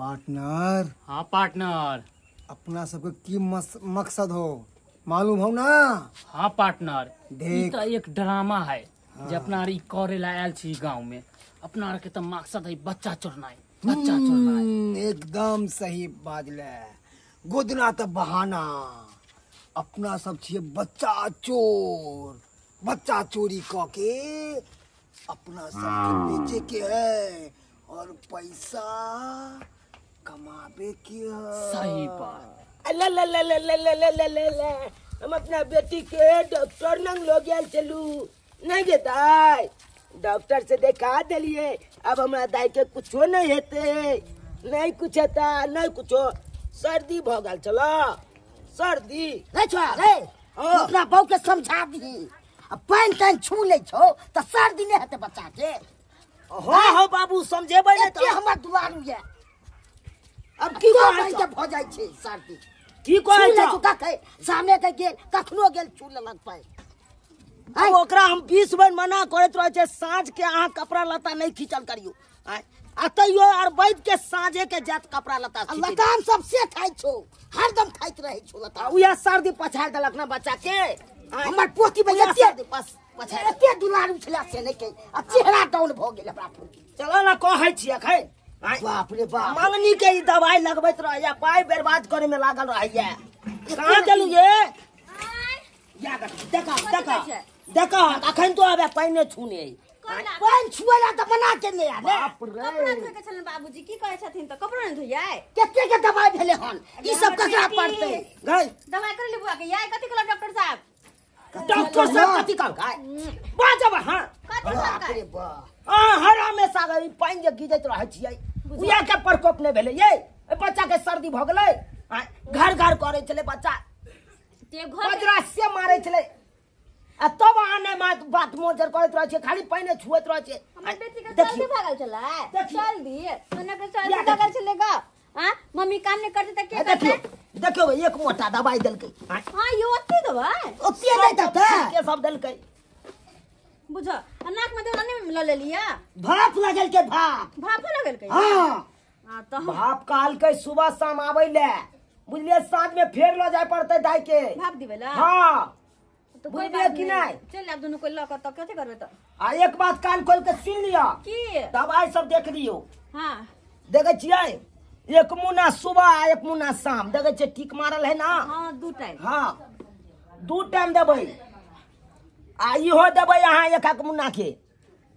Partner. हाँ partner. अपना सबके की मकसद हो मालूम हो ना? हाँ पार्टनर, देख तो एक ड्रामा है। हाँ। जो अपना करेला आयल छी गाँव में, अपना के तो मकसद है बच्चा चोरना है, बच्चा चोरना है। एकदम सही बाजले। गोदना तो बहाना। अपना सब छिए बच्चा चोर। बच्चा चोरी क के अपना सबके बेचे के है और पैसा कमाबे के है। सही बात। हम अपना बेटी के डॉक्टर नंग लो गया चलू नहीं देता। डॉक्टर से देखा दिलिए, अब हमारा दाई के कुछो नहीं हेते, नहीं कुछ हेता, नहीं कुछो। सर्दी भगल चलो, सर्दी रे छोरा रे, अपना बहू के समझा दी। अब पानी तान छू ले छो तो सर्दी नहीं हेते बच्चा के। हो बाबू समझेबे नहीं तो हमर दुआर ये अब की कहै के भ जाय छै सर्दी। की कहै छै तू कखै सामने के गेल कखनो गेल छू लेलक पाए। अब ओकरा हम 20 बार मना करत रह छै, साँझ के अहाँ कपड़ा लता नहीं खींचल करियो। अतइयो और बैठ के साँझे के जात कपड़ा लता लताम सबसे खाइ छो, हरदम खाइत रहे छो लता। उया सर्दी पछाड़ देलक ना बच्चा के। हमर पोती में सर्दी पछाड़ एते दुलारू छला से नहीं के, अब चेहरा डाउन भ गेल हमरा। चलो ना कहै छियै खै। बाप रे बाप, मंगनी के दवाई लगबैत रहैया, पाई बर्बाद करे में लागल रहैया। कहां चलू ये? या देखा देखा देखा अखन तो आबे पानी छूने। पानी छुएला त बना के नहीं आले। बाप रे, कपड़ा धोए के छलन बाबूजी की कहै छथिन त कपड़ा नहीं धोइयै। केते के दवाई भेले हन ई सब ककरा पड़ते? गई दवाई कर ले बुआ के याय कथि कहल डॉक्टर साहब? डॉक्टर साहब कथि कहल गाय? बाजब हां कथि बाप कहल? रे बाप, हरा में सागर पानी जे गिजत रहै छियै, उया के प्रकोप नहीं भेले ये। बच्चा के सर्दी भ गेलै, घर घर करे चले बच्चा, ते घर बजरा से मारे चले। आ तब आने बात मोजर करत रह छै, खाली पानी छुएत रह छै। हमर बेटी के जल्दी भागल चला जल्दी तने के जल्दी भागल चलेगा। हां मम्मी काम नहीं करते त के देखियो करते? देखियो एक मोटा दवाई देलकै। हां ये ओते दवाई ओते नहीं देता के सब देलकै। बुझ नाक में देवला नहीं ल ले लिया। भाप लगल के भाप। भाप लगल के। हां हां तो भाप काल के सुबह शाम आबै ले, बुझलिए साँझ में फेर ल जाय पड़तै दाई के। भाप दिबेला हां तो कोई बात कि नहीं। चल अब दोनों को ल क त कथि करबे त? आ एक बात कान खोल के सुन लिया, की दवाई सब देख लियो। हां देखे छियै एक मुन्ना सुबह आ एक मुन्ना शाम, देखे छियै टिक मारल है ना। हां दू टाइम। हाँ 2 टाइम देबै। आ इहो देबै अहाँ एक मुन्ना के,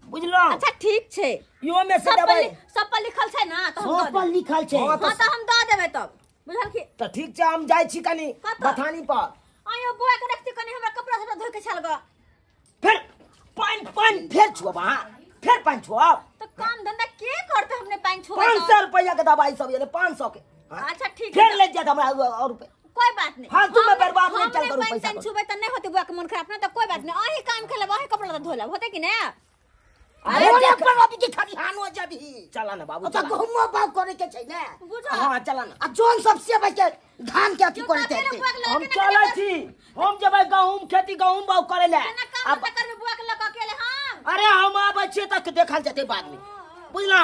बुझलो? अच्छा ठीक छे, इहो में से देबै। सब पर लिखल छै ना तो हम सब पर लिखल छै। हाँ, हां तो हम द देबे तब बुझल की। तो ठीक छै, हम जाय छी कनी कतऽ? बथानी पर। आयो बुआ के रखती कनी हमरा कपड़ा सब धोइ के छल ग। फिर पानी फेर छुअब अहाँ, फिर पानी छुअब। तो काम धंधा के करते हमने पानी छुआ। 500 रुपया के दवाई सब ये 500 के। अच्छा ठीक फिर है ले जात हमरा और रुपए। कोई बात नहीं। फालतू में बर्बाद नहीं चल करू पैसा। पानी छुबे त नहीं होते बुआ के मन खराब ना, तो कोई बात नहीं। आही काम खेले आही कपड़ा धोला होते कि ना। अरे ओने पर अभी की खरिहान हो जाबी। चला ना बाबू ओ त चला। गहुमो बाग करे के छै ने। बुझा हां चला ना। आ जोन सबसे बचे धान के अथी करे के। हम चलै छी, हम जेबै गहूम खेती, गहूम बाउ करे ले। अब कर में बुआ के लक अकेले हां। अरे हम आबै छी तक देखल जेतै बाद में, बुझलौ?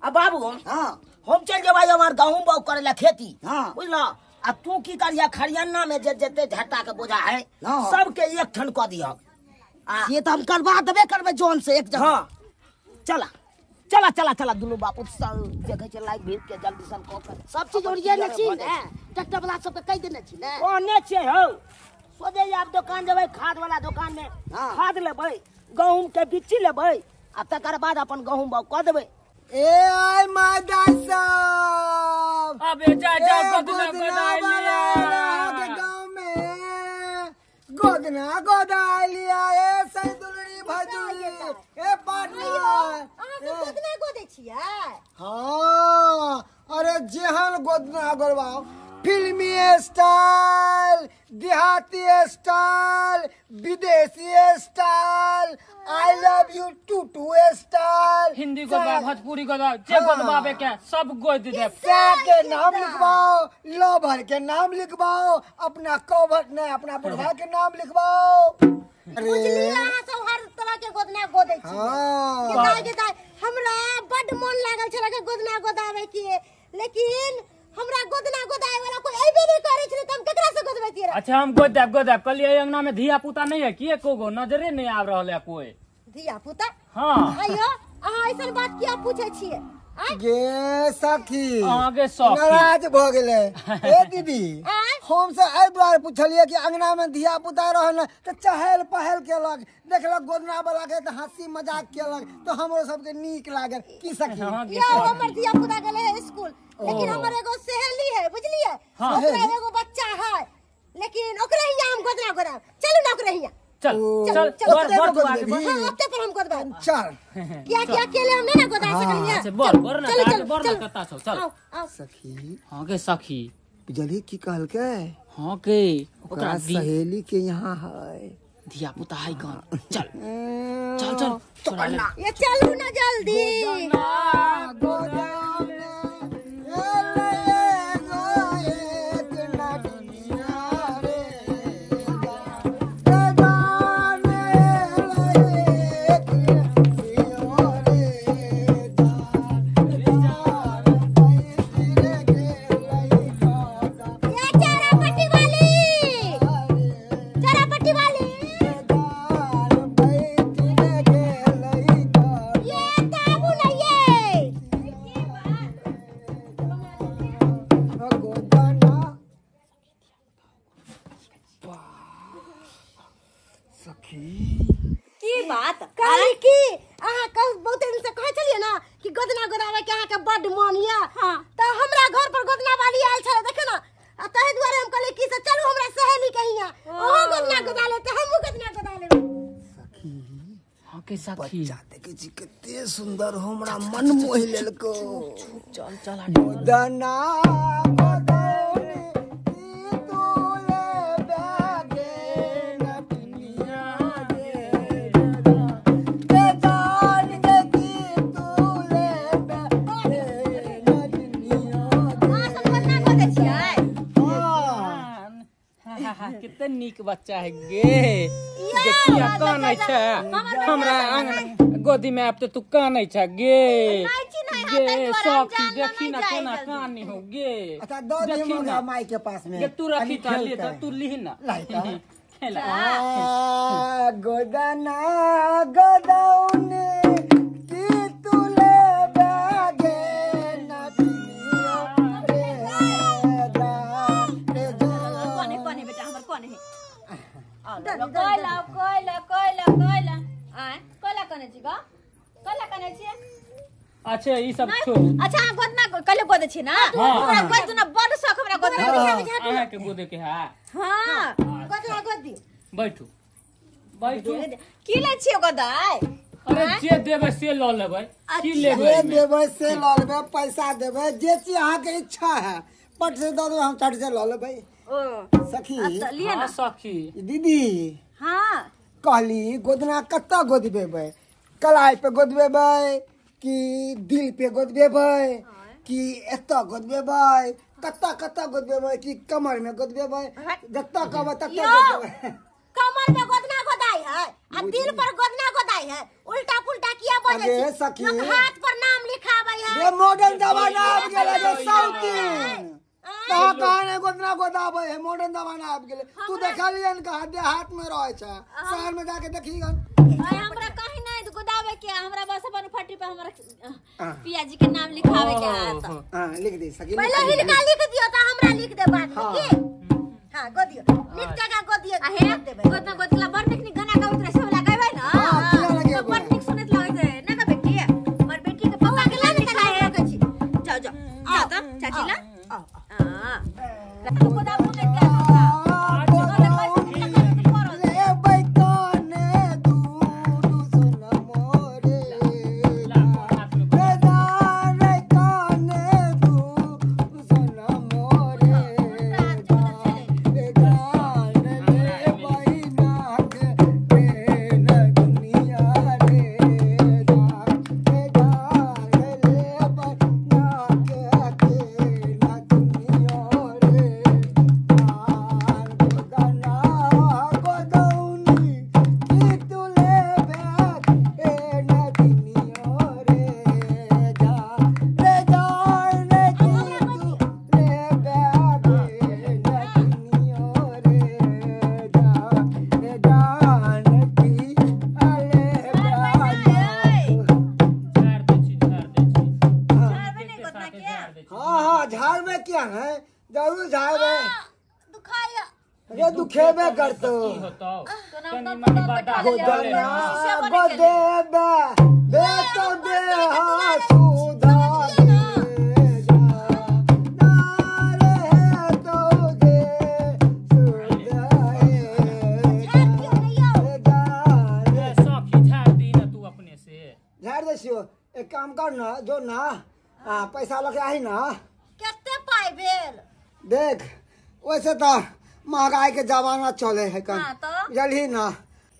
अब बाबू हां हम चल जेबै हमार गहूम बाउ करे ले खेती, हाँ। बुझलौ? अब तू की करिया खरियाना में जे जते झट्टा के बोझा है हाँ। सबके एक ठन क दिया। ये तो हम करवा देबे करबे जोन से एक जगह। हाँ चला चला चला चला दुनू बापू सब जगह के लाइक भीड़ के जल्दी सन को कर सब चीज ओरिये न छी ने, ट्रैक्टर वाला सब के कह देने छी ने। ओने छे हो सोजे आप दुकान जेबै, खाद वाला दुकान में हाँ। खाद लेबै, गहूम के बिच्ची लेबै, आ तकर बाद अपन गहूम बाउ क देबै। ए आई मादार साहब, अबे जा जा ए गोदना गोदना गोदाई वाला के लिया। गांव में गोदना गोदाई लिया। ए सैदुलरी भदुली ए पार्टनर। अहाँ सब गोदना गोदे छियै? हाँ अरे जेहन गोदना गोरबाओ, फिल्मी स्टाइल, देहाती स्टाइल, विदेशी स्टाइल, आई लव यू टूटू स्टाइल, हिंदी गोदवा, भोजपुरी गोदवा, जे गोदवाबे के सब गोद दे। के नाम लिखवाओ, लवर के नाम लिखवाओ, अपना कवर ने अपना बुढ़वा के नाम लिखवाओ। बुझली अहाँ सब हर तरह के गोदना गोदे छी। हाँ किताय किताय हमरा बड मन लागल छला के गोदना गोदावे के। लेकिन हमरा गोदना गोदाए वाला कोई अइबे नहीं करे छले त हम केकरा से गोदबैतिए रे। अच्छा हम गोद कलिए अंगना में धिया पुता नहीं है कि एको गो नजरे नहीं आब रहल है कोई धिया पुता। हाँ आइयो अहाँ ऐसन बात किया पूछे छिए। गे सखी आगे सखी नाराज भ गेले। ए दीदी हम से एहि द्वारे पूछलिए कि अंगना में धिया पुता रहल त चहल पहल केलक, देखलक गोदना वाला के त हंसी मजाक केलक तो हमरो सबके नीक लागल की सखी। यो हमर धिया पुता गेले है स्कूल, लेकिन हमर एगो सहेली है बुझलिए, ओकरा एगो बच्चा है, लेकिन ओकरे ही हम गोदना गोदा। चलू ना ओकरे ही चल बर तो आगे बढ़। हां हफ्ते पर हम गोदबा। चल क्या क्या अकेले हम नहीं ना गोदा सकलिए। अच्छा बर ना आगे बर ना कता छौ चल। आओ सखी हां के सखी बुझली की कहल के हां के ओकरा सहेली के यहाँ है धिया पुता है कौन। चल चल चल छोड़ा ले ये चलू ना जल्दी। की बात काली की अहाँ कल बहुत दिन से कहे छलिए ना कि गोदना गोदावे के अहाँ के बड मन या। हां त हमरा घर पर गोदना वाली आयल छले देखे ना, आ तहे द्वारे हम कहले कि से चलू हमरा सहेली के हिया ओहो गोदना गोदा ले त हमहु गोदना गोदा ले। सखी हां के सखी बच्चा देखे छी कते सुंदर हमरा मन मोहि लेलको। चल चल गोदना कितना नीक बच्चा है गे। देखिया कानै छै हमरा आंगन गोदी में अब तो तू कानै छै गे। गे सखी देखी ना केना कानी हो गे। अच्छा दो दिन हमरा माई के पास में गे तू रखी त ले त तू ली ना खेला गोदना गोदौने की तुले बागे नदिया रे दा रे कोने कोने बेटा हमर कोने है कोइला कोइला कोइला कोइला आय कोइला कोने छी ग कोइला कोने छी। अच्छा ई सब छोड़। अच्छा गोदना कले गोदे छी ना हमरा कोइ दुना बड़ शौक हमरा गोदना अहाँ के गोदे के है। हां गोदना गोदी बैठू बैठू की ले छी गोदाय। अरे जे देबे से ल लेबै की लेबै जे देबै से ल लेबै, पैसा देबै जे चीज अहाँ के इच्छा है पट से दो हम चट से ल लेबै। ओ सखी अच्छा लिए ना सखी दीदी हां कहली गोदना कत्ता गोदबेबै, कलाई पे गोदबेबै कि दिल पे गोदबेबै कि एत्ता गोदबेबै, कत्ता कत्ता गोदबेबै कि कमर में गोदबेबै, जत्ता कहबै तत्ता गोदबेबै। कमर में गोदना गोदाई है आ दिल पर गोदना गोदाई है, उल्टा पुल्टा किया बोले अरे सखी हाथ पर नाम लिखाबै है। ये मॉडर्न जमाना आबि गेलै जे शौकीन कहाँ ने गोदना गोदाबै है, मॉडर्न जमाना आबि गेलै। तू देखलियन कहाँ देहात में रहै छै, शहर में जाके देखियन हमरा कहीं नहीं गोदावे के हमरा बस अपन फटी पे हमरा पिया जी के नाम लिखावे के हाथ। हां लिख दे सखी पहले हिलका लिख दियो त हमरा लिख दे बाद में की। हां गोदियो लिख के गोदियो आहे गोदना गोदला बड़ देखनी गाना गाउत रहे सब लगाबै ना तो बड़ निक सुनत लागै छै ना का बेटी हमर बेटी के पप्पा के नाम लिखाए है कहै छी। जाओ जाओ जाओ त चाची ला हां तू गोदा बोले के तो झाड़ रे दुखाया ये दुखेबे करतो की होतो तनी मनी बता गोदना गोदेबे बे तो दे हा सुधा दे जा नारे तो दे सुधा ए सखी झाड़ दी ना तू अपने से झाड़ देसियो एक काम कर ना जो ना पैसा लगे आई ना केते पाई भेल देख वैसे तो महंगाई के जमाना चले है कन हाँ, तो? जल्दी ना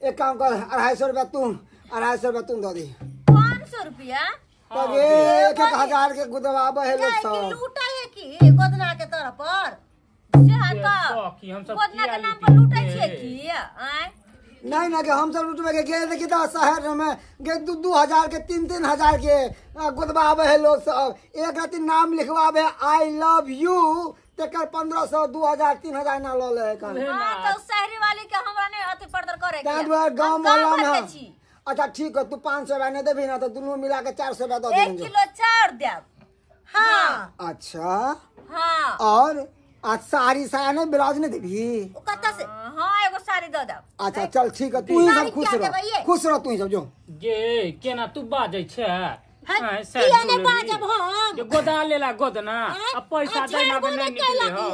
एक काम कर 250 रुपया तुम 250 रुपया तुम दे दी 500 रुपया तब एक हजार के गुदवाबे है लोग कि सब लूटा है कि गोदना के तरफ पर से हाँ ए तो सखी हम सब गोदना किया के नाम पर लूटै लूटे। छियै की आय नहीं ना कि हम सब लूटवे के गए देखी तो शहर में गे 2-2 के 3-3 के गुदवाबे है लोग सब एक रात नाम लिखवाबे आई लव यू तेकर 1500 2000 3000 ना लो ले कन हां तो शहरी वाली के हमरा ने अति पर्दर करे तां दुआरे गांव मोहल्ला में अच्छा ठीक है तू 500 रुपया नहीं देबी ना तो दोनों मिला के 400 रुपया दे 1 देंगे किलो चाउर देब हां अच्छा हां और आज साड़ी साया नहीं ब्लाउज नहीं देबी कत्ता से हां एगो साड़ी दे देब अच्छा चल ठीक है तू ही सब साड़ी खुश क्या रह देबै ये? खुश रह तू ही सब जो गे केना तू बाजै छै है किया ने बाजब हम जो गोदा लेला गोदना अब पैसा दे ना के नहीं निकले हो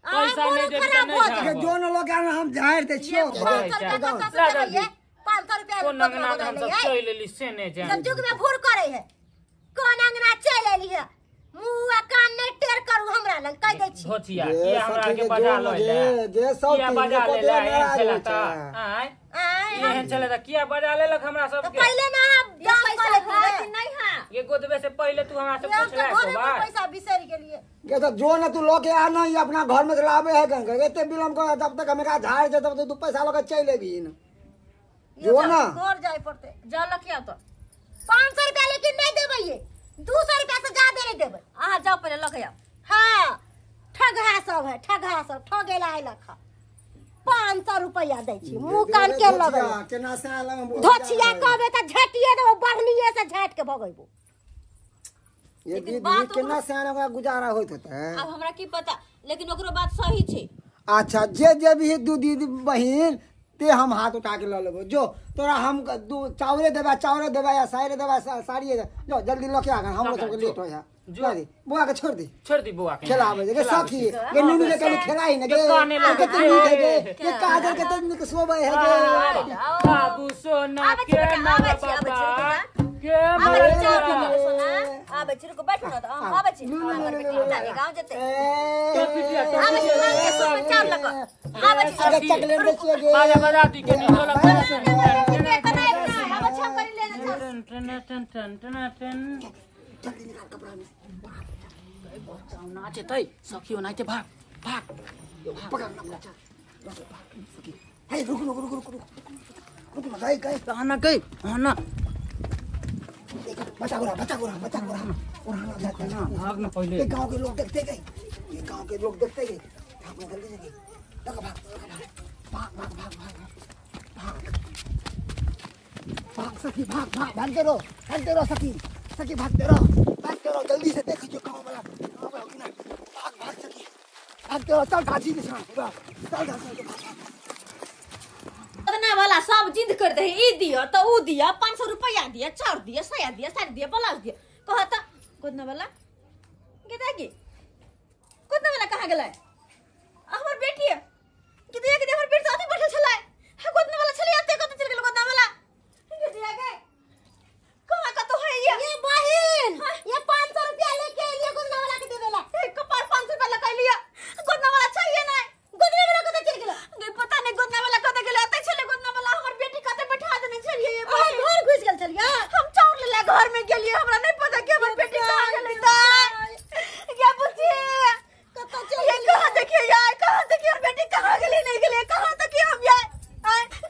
पैसा नहीं दे तो नहीं के जाओ जो न लोग आना हम झाड़ दे छियो 500 रुपया कत्ता से देबै ये 500 रुपया को नंगना हम सब चल लेली से नहीं जान जब जुग में फूर करे है कोन अंगना चल एली है मुंह कान ने टेर करू हमरा लग कह दै छी धोतिया ये किया हमरा सखी के के बजा जो लो लगे, ले जे सब किया चीज बजा को ले दे ले नाराज चला होय ता छै। आय एहन चले ता किया बजा लेलक हमरा सब तो के पहले ना या दाम पैसा करे है थे कि नहीं हां ये गोदबे से पहले तू हमरा से हम पूछला तो को घरे में बात पैसा बिसर के लिए के तो जो न तू लोग के आना ही अपना घर में लावे है गंगा एते बिलम को जब तक हमें का झाड़ दे तब तू पैसा लगा चले भी न जो ना घर जाए पड़ते जा लखिया तो 500 रुपया लेकिन नहीं देबै ये 200 रुपया से ज्यादा नहीं देबै अहाँ जाओ पहले लखिया हाँ ठगहा सब है ठगहा सब ठगेला है लखा 500 रुपया दै छी मुंह कान के लगे केना से लगा धोछिया कहबे त झटिए देबो बढ़निए से झट के भगैबो ये लेकिन दीदी बात केना से लगा गुजारा होत होता है अब हमरा की पता लेकिन ओकरो बात सही छै अच्छा जे जे भी दू दीदी बहिन ते हम हाथ उठा के ल लेबो जो तोरा हम चावरे देबा या साड़ी देबा साड़ी जो जल्दी लके आ हम लोग के लेट हो जा जो। जो दी बुआ के छोड़ दी छोड़ दी बुआ के खेलावे जे सखी ये नींद के कभी खेलाई न गे काने लगे। के नींद है गे ये काजल के तन के सोबे है गे बाबू सोना के ना बाबा के आबे मरे चाय पी ले सोना आबे चिर को बैठ ना तो आबे चिर हमर बेटी जाके गांव जते तो पिटिया तो आबे चिर के सोना चार लग आबे चिर अरे चकलेट बेचिए गे बाजा बजा दी के नींद लग के कनाई ना आबे छम कर ले ना टन टन टन टन जल्दी निकाल कपड़ा में नाचे तै सखियो नाचे भाग भाग पकड़ ना बच्चा हे रुक रुक रुक रुक रुक रुक गई गई कहना गई हां ना बच्चा गोरा और हम जाते हैं भाग ना पहले ये गांव के लोग देखते गए ये गांव के लोग देखते गए भाग जल्दी जल्दी लगा भाग सखी भागते रहो सखी भागते रहो जल्दी से देखो जो गांव वाला होगी ना भाग सखी भागते रहो चल गाजी के साथ चल ना वाला सब जिद कर दे ई दियो तो ऊ दिया 500 रुपया दिया चार दिया साया दिया साड़ी दिया ब्लाउज दिया कहता गोदना वाला गेदागी गोदना वाला कहां गेलै हमर बेटी है कि दिया के हमर बेटी साथे बैठल छलै गोदना वाला छलै आते कत चल गेल गोदना वाला गेदिया के कहां का तो है ये बहिन ये 500 रुपया लेके लिए गोदना वाला के देवेला कपार 500 रुपया लगा लिया गोदना वाला चाहिए ना गोदना वाला कत चल गेला गे पता नहीं गोदना वाला कत गेलै आते छलै गोदना वाला हमर बेटी कते बैठा देने छलिए ये और घर घुस गेल छलिया हम चाउर ले घर में गेलिए हमरा नहीं पता कि हमर बेटी कहां गेलै त क्या पूछिए कत ये कहां देखिए यार कहां देखिए हमर बेटी कहां गेलै नहीं गेलै कहां तक हम यार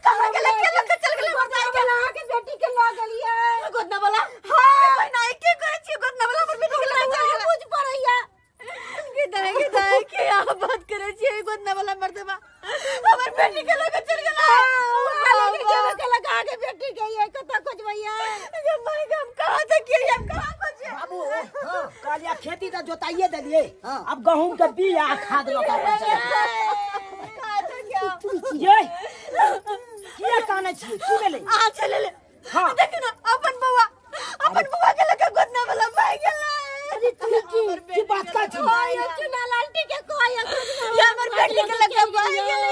कहां गेलै के लोग चल गेलै बताई के के बेटी के ला गेलिए गोदना वाला हां नहीं के करे छी गोदना वाला हमर बेटी के ला गेलै कुछ पड़ैया के क्या बात करे छी गोदना वाला मर्दबा हमर बेटी के लगे चल गेलै के लगा के बेटी के ये कत कुछ भैया हम कहां तक हम कहां कुछ खेती तो जोताइए दिए। अब गहूम के बिया खाद लगा ये क्या काने छी की ले आ चले ले। हां देख ना अपन बुआ के लगा गोदना वाला भाई गेला। अरे की बात का छी ये चुना लालटी के कोई ये हमर बेटी के लगा भाई गेला।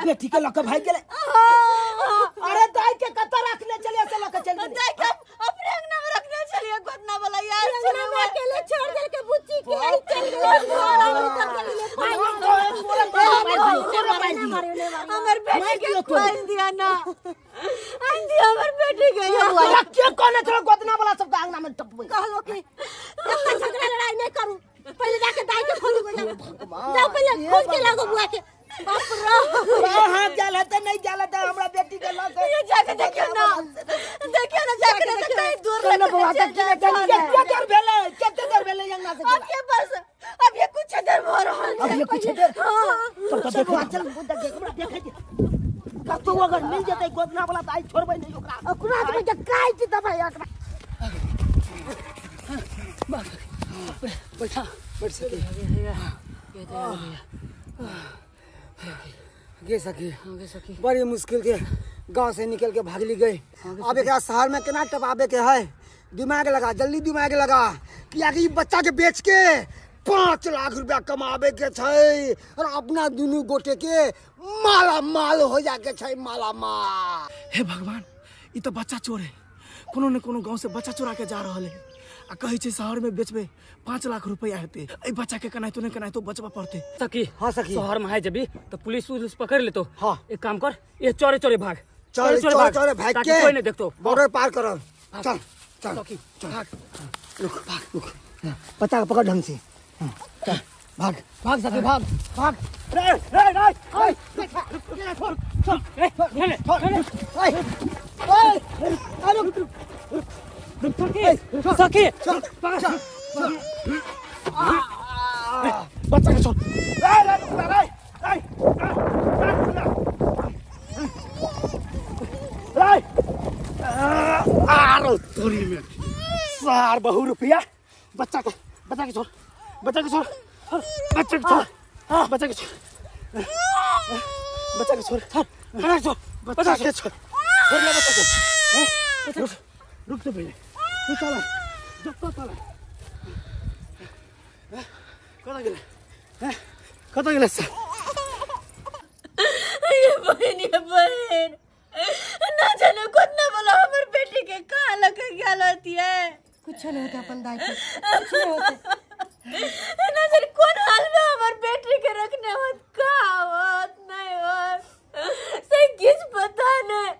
बेटी के लगा भाई गेले। अरे दाई के कत रखने चले से लगा चल दाई के अपने अंगना में रखने चलिए गोदना वाला यार। चलो मैं अकेले छोड़ दे के बुच्ची के आई चल हमर बेटी के खोल दिया ना। आंधी हमर बेटी के ये के कोने चलो गोदना वाला सब अंगना में टपबे कहलो कि इतना झगड़ा लड़ाई नहीं करू, पहले जाके दाई के खोल दो। जाओ पहले खोल के लागो बुआ के। बाप रे हां जाला त नहीं जाला त हमरा बेटी के लगा ये जाके देखियो ना जाके देखियो कहीं दूर ना बुआ के केते देर भेले अंगना से अब ये बस अब ये कुछ देर हो रहा है। अब ये कुछ देर तो देखो चल बुद्धा के हमरा देखे दे कतो अगर मिल जते गोदना वाला त आई छोड़बै नहीं ओकरा ओकरा में जे काई छी त भाई ओकरा बैठा बैठ सके गे सकी बड़ी मुश्किल के गांव से निकल के भागली गई। अब एक शहर में केना टपाबे के है, दिमाग लगा जल्दी दिमाग लगा कि आगे ई बच्चा के बेच के 5 लाख रुपया कमाबे के छै और अपना दुनू गोटे के माला माल हो जाके छै माला माल। हे भगवान ई तो बच्चा चोर है, कोनो न कोनो गांव से बच्चा चोरा के जा रहल है आ कहे छै शहर में बेचबे 5 लाख रुपया हेते। ए बच्चा के कनाई तो बचबा पड़ते। सखी हाँ सखी शहर में है जबी तो पुलिस पकड़ ले तो। हाँ। एक काम कर ये चोरे भाग चोरे भाग ताकि के कोई नहीं देखतो। बॉर्डर पार करो। चल चल सखी भाग रुक बच्चा को पकड़ ढंग से। चल भाग सके भाग सखी बच्चा के छोड़ तोरी में 4 बहु रुपया बच्चा के छोड़ बच्चा के छोड़ रुक तो पहले कता गेले सर ये बहन ना जाने कितना बोला हमर बेटी के कहां लगे गल होती है। कुछ नहीं होता अपन दाई के, कुछ नहीं होता। ना जाने कौन हाल में हमर बेटी के रखने होत का होत नहीं होत सही किस पता नहीं।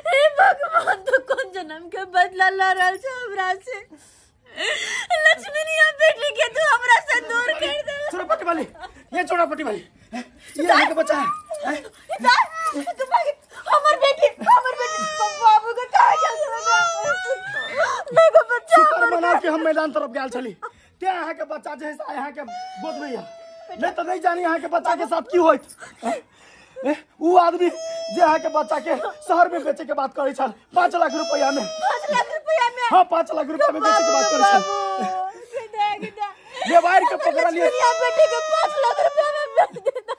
हे भगवान तो कौन जन्म के बदला ला रहल छ हमरा से। लक्ष्मी निया बेटी के तू हमरा से दूर कर दे। छोड़ापट्टी वाली ये छोड़ापट्टी वाली ये है के बच्चा है तू भाग हमर बेटी बाबू का कहा जा मैं को बच्चा शुक्र मना के हम मैदान तरफ गेल छली ते यहाँ के बच्चा जैसा यहाँ के गोद में नहीं तो नहीं जानी यहाँ के बच्चा के साथ की होइत। वो आदमी जे यहाँ के बच्चा के शहर में बेचे के बात करे छल 5 लाख रुपया में। 5 लाख रुपया में हाँ 5 लाख रुपया में बेचे के बात करे छल। ये वायर के पकड़ लिए बेटी के 5 लाख रुपया में बेच देता।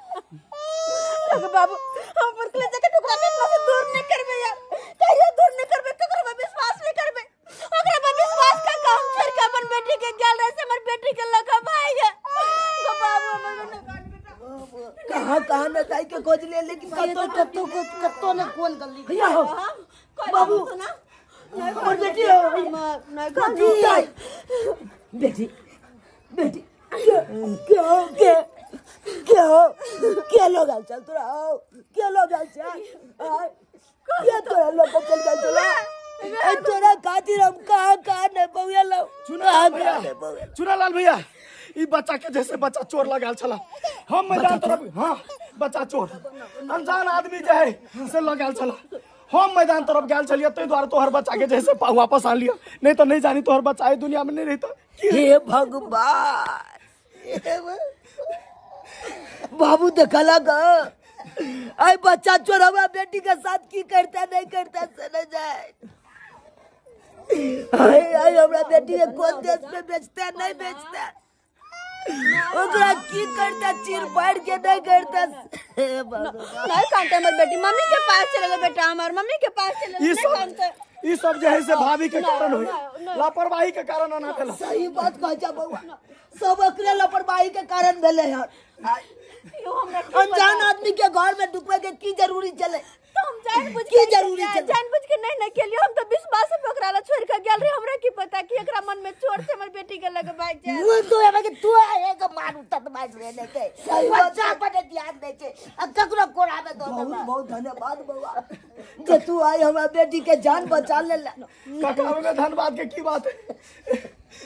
बाबू हम पर कले जगह टुकड़ा के दूर नहीं करबे यार कहियो दूर नहीं करबे ककरो में विश्वास नहीं करबे ओकरा में विश्वास का काम छोड़ के अपन बेटी के गेल रहे से हमर बेटी के लगा भाई है गो बाबू हमर कहां न दाई के खोज ले लेकिन कतो न कौन गली भैया हो बाबू और बेटी हो बेटी क्या लोग हाल चल तोरा हो क्या लोग हाल चल क्या तोरा लोग चल गल चला तोरा खातिर हम कहां न बउया लो चुना लाल भैया ई बच्चा के जैसे बच्चा चोर लगाल छला हम मैदान तरफ। हाँ बच्चा चोर अनजान आदमी जे है से लगाल छला हम मैदान तरफ गेल छलिए तै द्वारा तोहर बच्चा के जैसे वापस आन लिया नहीं तो नहीं जानी तोहर बच्चा दुनिया में नहीं रहता। हे भगवान बाबू देखला ग आई बच्चा चोरवा बेटी के साथ की करता नहीं करता से न जाए। हाय हमरा बेटी के कोन देश में बेचते नहीं बेचते ओकरा की करता चीर फाड़ के नहीं करता हे भगवान नहीं कांटे हमर बेटी मम्मी के पास चले बेटा हमार मम्मी के पास चले ई नहीं सब कांटे ई सब जे है से भाभी के कारण होई लापरवाही के कारण ना भेल सही बात कह जा बउआ सब एकरे लापरवाही के कारण भेले यार यो हमरा अनजान आदमी के घर में डुबे के की जरूरी चले तो हम जानबूझ की जरूरी चले जानबूझ के नहीं न केलियो हम तो विश्वास पे ओकरा ला छोड़ के गेल रे हमरा की पता कि एकरा मन में चोर से हमर बेटी के लगे भाग जाए वो तो है कि तू एक मारू तत बाज रे लेके बच्चा पर ध्यान दे के अब ककरो कोड़ा में दो बहुत बहुत धन्यवाद बउआ जे तू आई हमरा बेटी के जान बचा ले काका में धन्यवाद के की बात है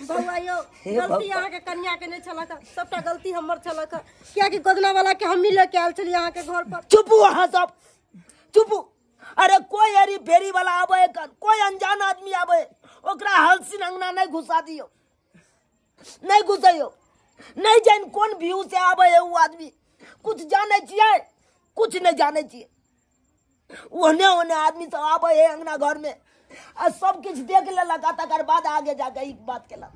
बउआ यो गलती यहाँ के कन्या के नहीं छलक सबटा गलती हमर छलक क्या कि गोदना वाला के हम मिले के आल चली यहाँ के घर पर चुप वहां सब चुप अरे कोई एरी फेरी वाला आवे कर कोई अनजान आदमी आवे ओकरा हलसिन अंगना नहीं घुसा दियो नहीं घुसैयो नहीं जान कौन व्यू से आवे है वो आदमी कुछ जाने चाहिए कुछ नहीं जाने चाहिए ओने ओने आदमी सब आवे है अंगना घर में आ सब कुछ देख ले लगा तकर बाद आगे जाके एक बात केला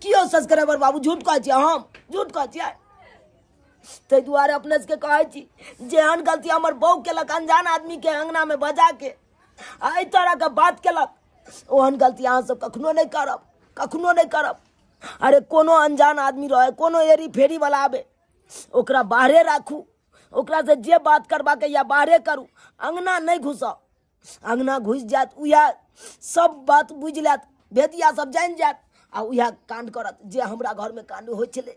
कियो सब्सक्राइबर बाबू झूठ कहै छियै हम झूठ कहै छियै ते दुआरे अपने से कहै छी जेहन गलती हमर बहू केलक अनजान आदमी के अंगना में बजा के एहि तरह के बात केलक ओहन गलती अहाँ सब कखनो नहीं करब अरे कोनो अनजान आदमी रहे कोनो एरी फेरी वाला आवे ओकरा बाहरे राखू ओकरा से जे बात करबा के या बाहरे करू अंगना नहीं घुसो अंगना घुस जात उया सब बात बुझ लेत भेदिया सब जान जात आ उया कांड करत जे हमरा घर में कांड होय छले